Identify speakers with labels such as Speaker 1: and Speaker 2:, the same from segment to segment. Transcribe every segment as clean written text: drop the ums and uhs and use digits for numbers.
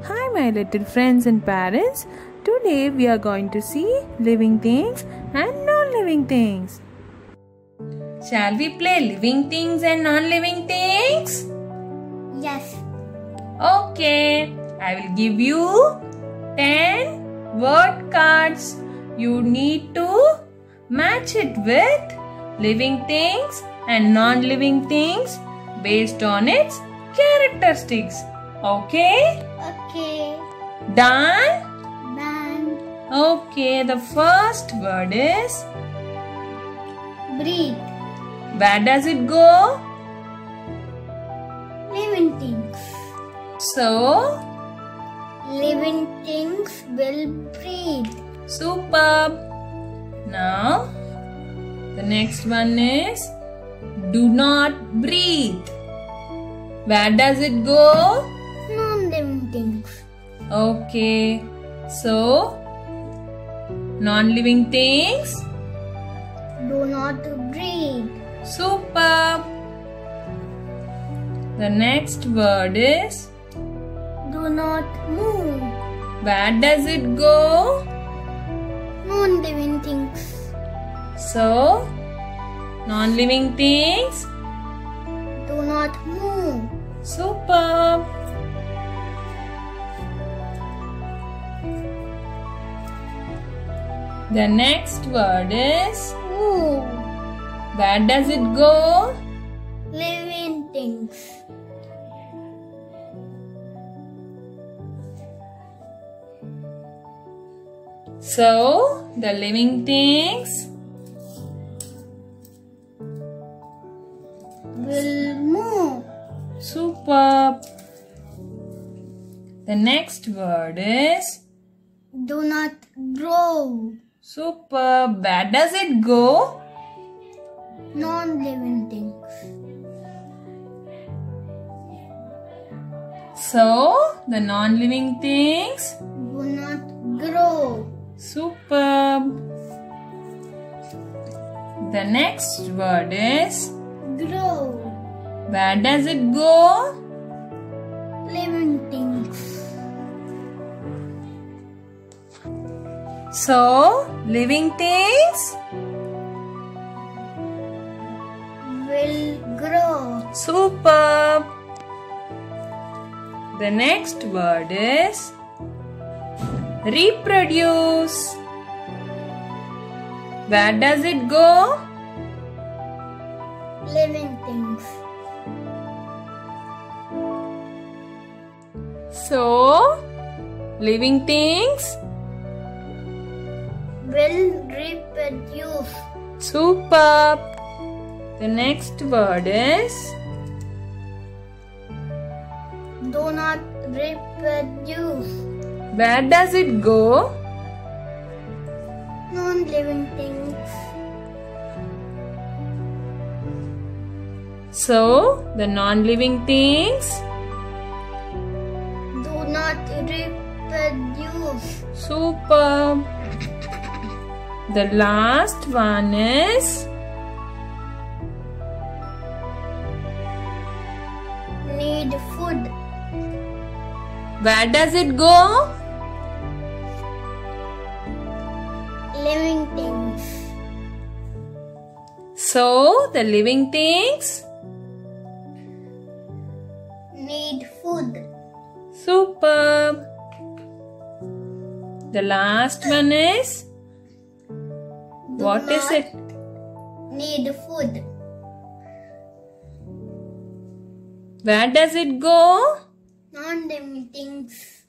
Speaker 1: Hi my little friends and parents. Today we are going to see living things and non-living things. Shall we play living things and non-living things?
Speaker 2: Yes.
Speaker 1: Okay. I will give you 10 word cards. You need to match it with living things and non-living things based on its characteristics. Okay?
Speaker 2: Okay.
Speaker 1: Done?
Speaker 2: Done.
Speaker 1: Okay, the first word is
Speaker 2: Breathe.
Speaker 1: where does it go?
Speaker 2: Living things.
Speaker 1: So,
Speaker 2: Living things will breathe.
Speaker 1: superb. Now, the next one is do not breathe. Where does it go?
Speaker 2: Non-living things.
Speaker 1: Okay, so non-living things.
Speaker 2: Do not breathe.
Speaker 1: Superb. The next word is
Speaker 2: Do not move.
Speaker 1: where does it go?
Speaker 2: Non-living things.
Speaker 1: So, non-living things.
Speaker 2: Do not move.
Speaker 1: Superb. The next word is
Speaker 2: Move.
Speaker 1: where does it go?
Speaker 2: Living things.
Speaker 1: So, the living things.
Speaker 2: Will move.
Speaker 1: Superb. The next word is
Speaker 2: Do not grow.
Speaker 1: superb. Where does it go?
Speaker 2: Non-living things.
Speaker 1: So, the non-living things.
Speaker 2: Do not grow.
Speaker 1: Superb. The next word is
Speaker 2: Grow.
Speaker 1: where does it go?
Speaker 2: Living things.
Speaker 1: So, living things.
Speaker 2: Will grow.
Speaker 1: Superb. The next word is reproduce. Where does it go?
Speaker 2: Living things.
Speaker 1: So, living things.
Speaker 2: Will reproduce.
Speaker 1: Superb. The next word is
Speaker 2: Do not reproduce.
Speaker 1: where does it go?
Speaker 2: Non-living things.
Speaker 1: So, the non-living things.
Speaker 2: Do not reproduce.
Speaker 1: Superb. The last one is
Speaker 2: Need food.
Speaker 1: where does it go?
Speaker 2: Living things.
Speaker 1: So, the living things.
Speaker 2: Need food.
Speaker 1: Superb. The last one is what is it?
Speaker 2: Need food.
Speaker 1: Where does it go?
Speaker 2: Non-living things.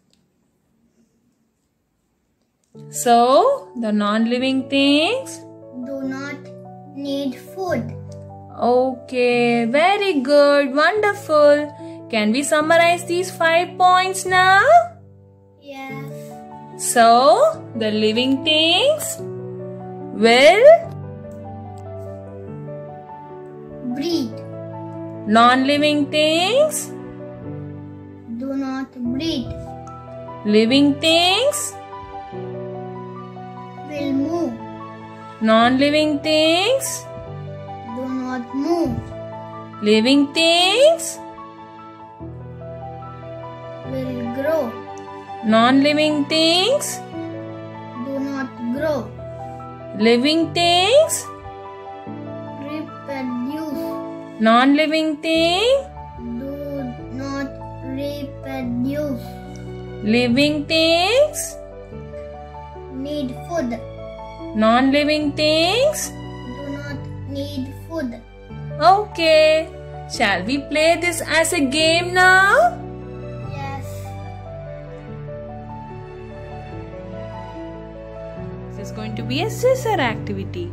Speaker 1: So, the non-living things.
Speaker 2: Do not need food.
Speaker 1: Okay, very good, wonderful. Can we summarize these 5 points now?
Speaker 2: Yes.
Speaker 1: So, the living things will
Speaker 2: Breathe.
Speaker 1: non-living things,
Speaker 2: Do not breathe.
Speaker 1: living things,
Speaker 2: Will move.
Speaker 1: non-living things,
Speaker 2: Do not move.
Speaker 1: living things,
Speaker 2: Will grow.
Speaker 1: Non-living things.
Speaker 2: Do not grow.
Speaker 1: Living things.
Speaker 2: Reproduce.
Speaker 1: Non-living thing.
Speaker 2: Do not reproduce.
Speaker 1: Living things.
Speaker 2: Need food.
Speaker 1: Non-living things.
Speaker 2: Do not need food.
Speaker 1: Okay. Shall we play this as a game now?
Speaker 2: Yes.
Speaker 1: This is going to be a scissor activity.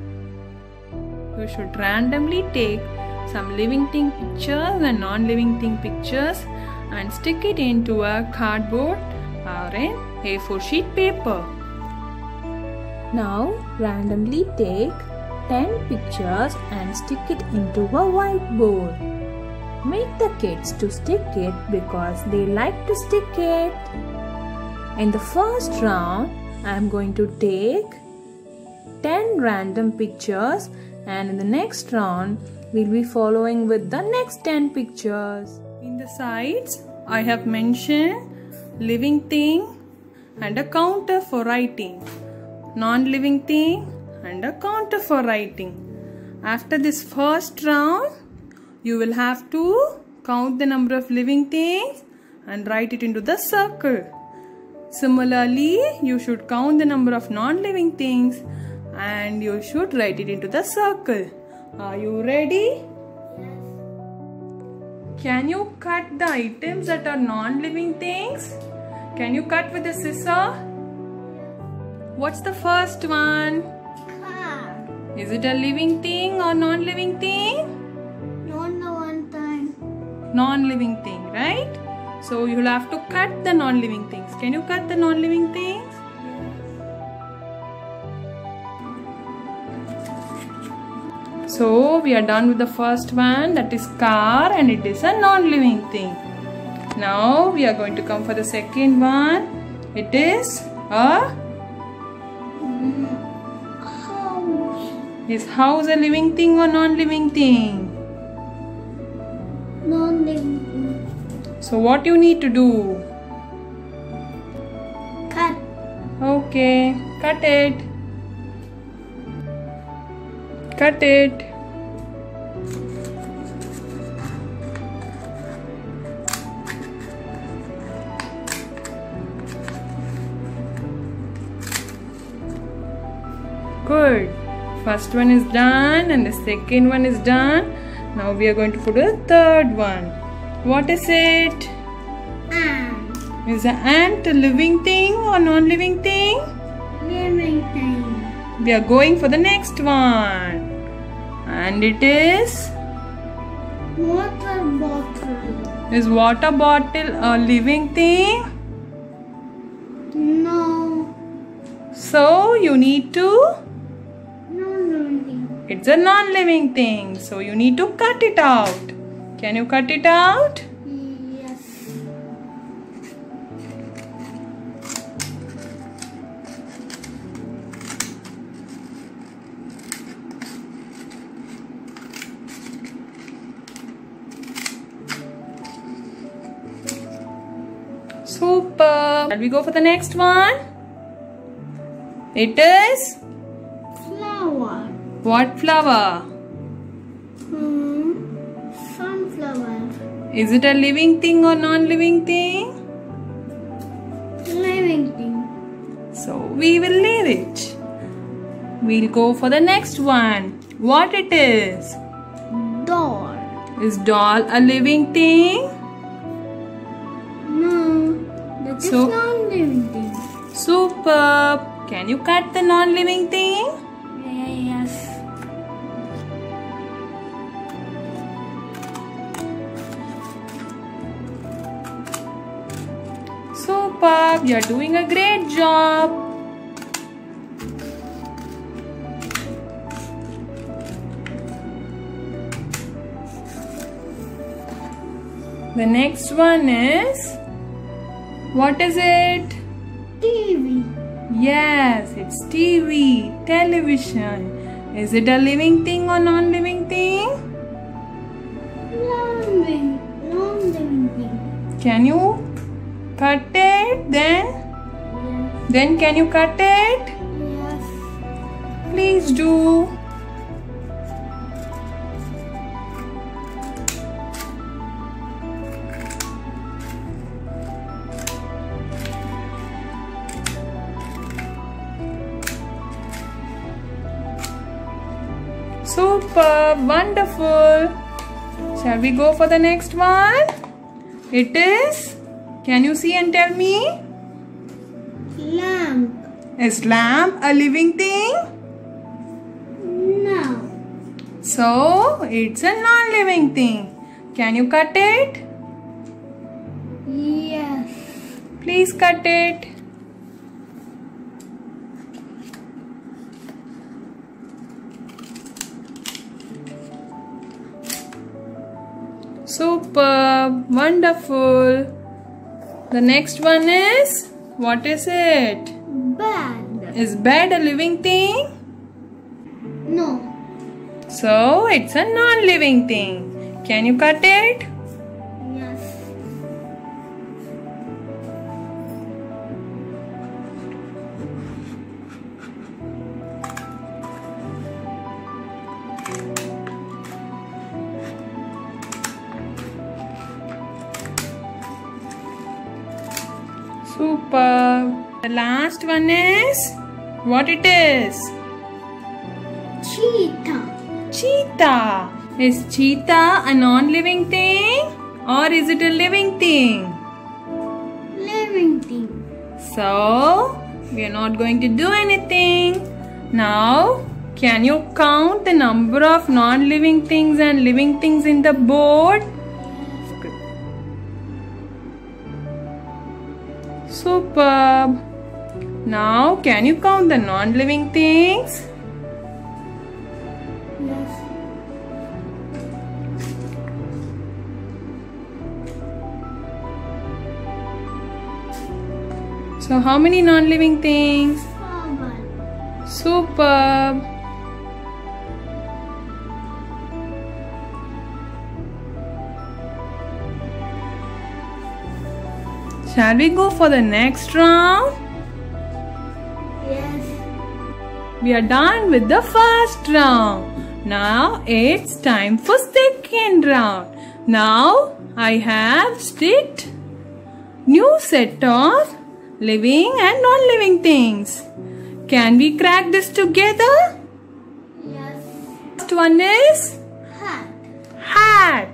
Speaker 1: You should randomly take some living thing pictures and non-living thing pictures and stick it into a cardboard or an A4 sheet paper. Now randomly take 10 pictures and stick it into a whiteboard. Make the kids to stick it because they like to stick it. In the first round, I am going to take 10 random pictures, and in the next round, we'll be following with the next 10 pictures. In the sides, I have mentioned living thing and a counter for writing, non-living thing and a counter for writing. After this first round, you will have to count the number of living things and write it into the circle. Similarly, you should count the number of non-living things and you should write it into the circle. Are you ready?
Speaker 2: Yes.
Speaker 1: Can you cut the items that are non-living things? Can you cut with a scissor? What's the first one?
Speaker 2: Car.
Speaker 1: Is it a living thing or non-living thing?
Speaker 2: Not the one time.
Speaker 1: Non-living thing, right? So you'll have to cut the non-living things. Can you cut the non-living things? So we are done with the first one, that is car, and it is a non-living thing. Now we are going to come for the second one. It is a
Speaker 2: House.
Speaker 1: Is house a living thing or non-living thing?
Speaker 2: Non-living.
Speaker 1: So what you need to do?
Speaker 2: Cut.
Speaker 1: Okay, cut it. Cut it. Good. First one is done and the second one is done. Now we are going to put a third one. What is it?
Speaker 2: Ant.
Speaker 1: Is an ant a living thing or non-living thing?
Speaker 2: Living thing.
Speaker 1: We are going for the next one. And it is?
Speaker 2: Water bottle.
Speaker 1: Is water bottle a living thing?
Speaker 2: No.
Speaker 1: So you need to?
Speaker 2: Non-living thing.
Speaker 1: It's a non-living thing. So you need to cut it out. Can you cut it out?
Speaker 2: Yes.
Speaker 1: Super. Shall we go for the next one? It is?
Speaker 2: Flower.
Speaker 1: What flower?
Speaker 2: Sunflower.
Speaker 1: Is it a living thing or non-living thing?
Speaker 2: Living thing.
Speaker 1: So we will leave it. We'll go for the next one. What it is?
Speaker 2: Doll.
Speaker 1: Is doll a living thing?
Speaker 2: No. That is
Speaker 1: So-
Speaker 2: non-living thing.
Speaker 1: Superb. Can you cut the non-living thing?
Speaker 2: Yes.
Speaker 1: Superb. You're doing a great job. The next one is, what is it?
Speaker 2: TV.
Speaker 1: Yes, it's TV, television. Is it a living thing or non-living thing?
Speaker 2: Non-living thing.
Speaker 1: Can you cut it? Then can you cut it?
Speaker 2: Yes.
Speaker 1: Please do. Super, wonderful. Shall we go for the next one? It is, can you see and tell me?
Speaker 2: Lamp.
Speaker 1: Is lamp a living thing?
Speaker 2: No.
Speaker 1: So, it's a non-living thing. Can you cut it?
Speaker 2: Yes.
Speaker 1: Please cut it. Super, wonderful. The next one is, what is it?
Speaker 2: Bed.
Speaker 1: Is bed a living thing?
Speaker 2: No.
Speaker 1: So, it's a non-living thing. Can you cut it?
Speaker 2: Yes.
Speaker 1: Super. The last one is, what it is?
Speaker 2: Cheetah.
Speaker 1: Cheetah. Is cheetah a non-living thing or is it a living thing?
Speaker 2: Living thing.
Speaker 1: So, we are not going to do anything. Now, can you count the number of non-living things and living things in the board? Superb. Now, can you count the non-living things?
Speaker 2: Yes.
Speaker 1: So, how many non-living things?
Speaker 2: 7.
Speaker 1: Superb. Shall we go for the next round?
Speaker 2: Yes.
Speaker 1: We are done with the first round. Now it's time for second round. Now I have stitched new set of living and non-living things. Can we crack this together?
Speaker 2: Yes.
Speaker 1: First one is
Speaker 2: Hat.
Speaker 1: hat.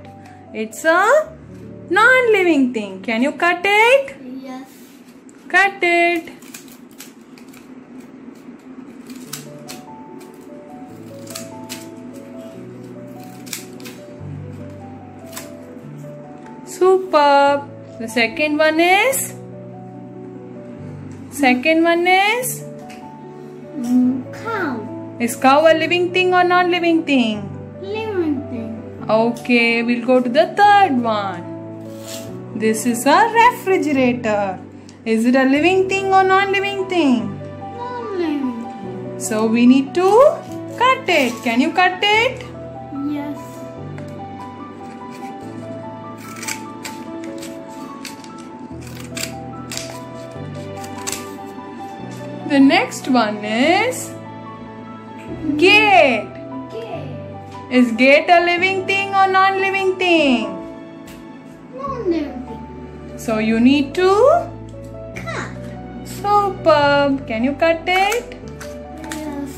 Speaker 1: It's a non-living thing. Can you cut it?
Speaker 2: Yes.
Speaker 1: Cut it. Superb. The second one is?
Speaker 2: Cow.
Speaker 1: Is cow a living thing or non-living thing?
Speaker 2: Living thing.
Speaker 1: Okay, we'll go to the third one. This is a refrigerator. Is it a living thing or non-living thing?
Speaker 2: Non-living thing.
Speaker 1: So we need to cut it. Can you cut it?
Speaker 2: Yes.
Speaker 1: The next one is gate.
Speaker 2: Gate.
Speaker 1: Is gate a living thing or non-living thing?
Speaker 2: Non-living thing.
Speaker 1: So you need to
Speaker 2: Cut.
Speaker 1: superb. Can you cut it?
Speaker 2: Yes.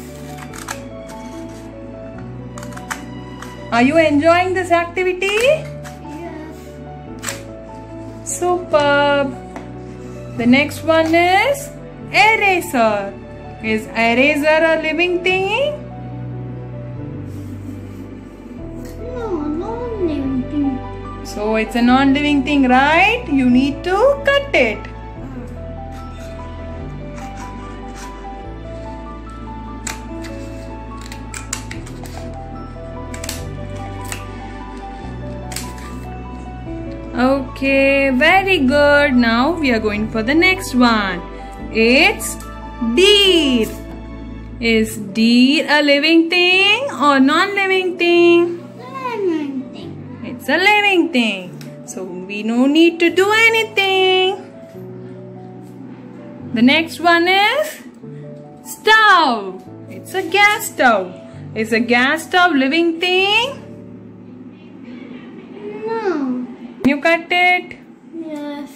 Speaker 1: Are you enjoying this activity?
Speaker 2: Yes.
Speaker 1: Superb. The next one is eraser. Is eraser a living thing?
Speaker 2: No, non-living thing.
Speaker 1: So it's a non-living thing, right? You need to cut it. Okay, very good. Now we are going for the next one. It's deer. Is deer a living thing or non-living thing?
Speaker 2: Living thing.
Speaker 1: It's a living thing. So we no need to do anything. The next one is stove. It's a gas stove. Is a gas stove living thing?
Speaker 2: No.
Speaker 1: Can you cut it?
Speaker 2: Yes.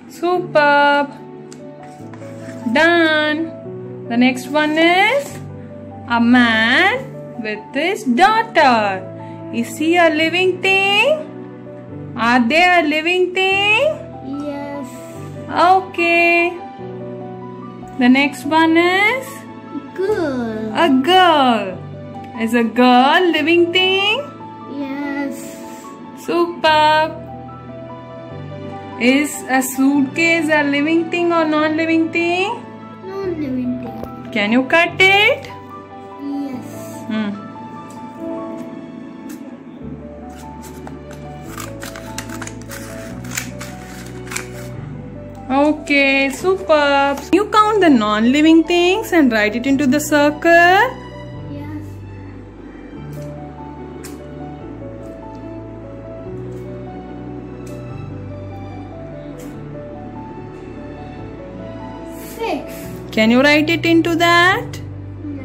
Speaker 1: Superb. Done. The next one is a man with his daughter. Is he a living thing? Are they a living thing?
Speaker 2: Yes.
Speaker 1: Okay. The next one is
Speaker 2: Good.
Speaker 1: a girl. Is a girl living thing?
Speaker 2: Yes.
Speaker 1: Superb. Is a suitcase a living thing or non-living thing?
Speaker 2: Non-living thing.
Speaker 1: Can you cut it?
Speaker 2: Yes.
Speaker 1: Okay, superb. You count the non-living things and write it into the circle.
Speaker 2: Yes. Six.
Speaker 1: Can you write it into that?
Speaker 2: Yes.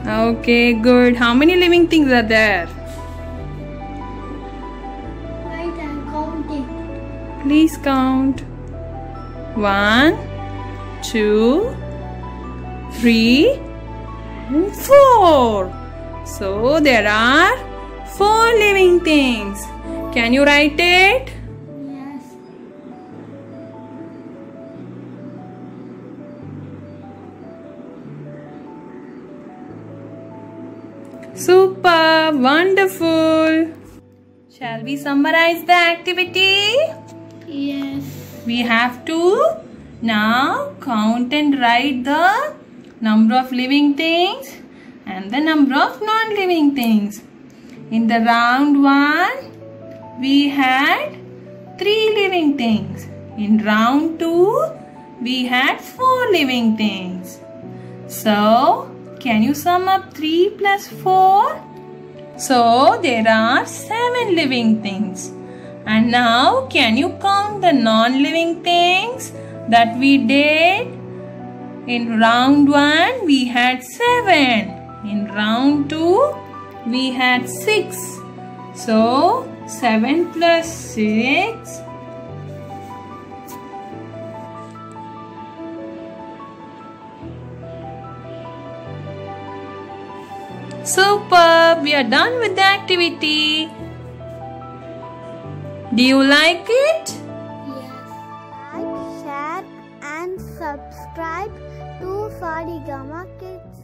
Speaker 1: Okay, good. How many living things are there?
Speaker 2: Right, I'm counting.
Speaker 1: Please count. 1, 2, 3, and 4. So there are 4 living things. Can you write it?
Speaker 2: Yes.
Speaker 1: Super, wonderful. Shall we summarize the activity?
Speaker 2: Yes.
Speaker 1: We have to now count and write the number of living things and the number of non-living things. In the round 1, we had 3 living things. In round 2, we had 4 living things. So, can you sum up 3 plus 4? So, there are 7 living things. And now, can you count the non-living things that we did? In round 1, we had 7. In round 2, we had 6. So, 7 plus 6. Superb! We are done with the activity. Do you like it?
Speaker 2: Yes. Like, share and subscribe to Saregama Kids.